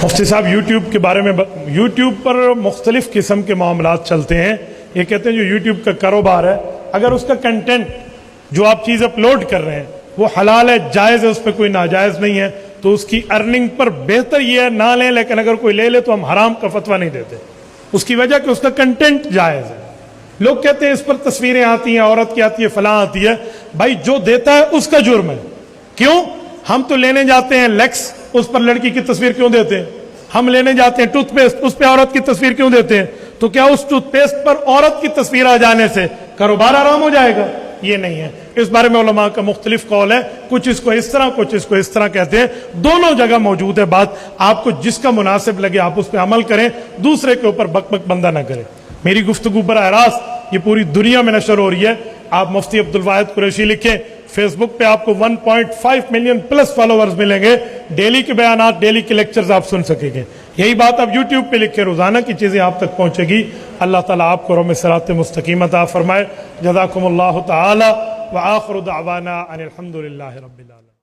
مفتی صاحب یوٹیوب کے بارے میں یوٹیوب پر مختلف قسم کے معاملات چلتے ہیں. یہ کہتے ہیں جو یوٹیوب کا کاروبار ہے اگر اس کا کنٹینٹ جو آپ چیز اپلوڈ کر رہے ہیں وہ حلال ہے جائز ہے اس پہ کوئی ناجائز نہیں ہے تو اس کی ارننگ پر بہتر یہ ہے نہ لیں, لیکن اگر کوئی لے لے تو ہم حرام کا فتویٰ نہیں دیتے اس کی وجہ کہ اس کا کنٹینٹ جائز ہے. لوگ کہتے ہیں اس پر تصویریں آتی ہیں عورت کی آتی ہے فلاں آتی ہے. بھائی جو دیتا ہے اس کا جرم ہے. کیوں؟ ہم تو لینے جاتے ہیں لیکس اس پر لڑکی کی تصویر کیوں دیتے ہیں؟ ہم لینے جاتے ہیں ٹوتھ پیسٹ اس پہ عورت کی تصویر کیوں دیتے ہیں؟ تو کیا اس ٹوتھ پیسٹ پر عورت کی تصویر آ جانے سے کاروبار حرام ہو جائے گا؟ یہ نہیں ہے. اس بارے میں علماء کا مختلف قول ہے, کچھ اس کو اس طرح کچھ اس کو اس طرح کہتے ہیں. دونوں جگہ موجود ہے بات, آپ کو جس کا مناسب لگے آپ اس پہ عمل کریں, دوسرے کے اوپر بک بک بندہ نہ کریں. میری گفتگو براہ راست یہ پوری دنیا میں نشر ہو رہی ہے. آپ مفتی عبدالواحد قریشی لکھیں, فیس بک پہ آپ کو 1.5 ملین پلس فالوورز ملیں گے. ڈیلی کے بیانات ڈیلی کے لیکچرز آپ سن سکیں گے. یہی بات آپ یوٹیوب پہ لکھ کے روزانہ کی چیزیں آپ تک پہنچے گی. اللہ تعالیٰ آپ کو رحم صراط مستقیم عطا فرمائے. جزاکم اللہ تعالی وآخر دعوانا ان الحمد للہ رب العالمین.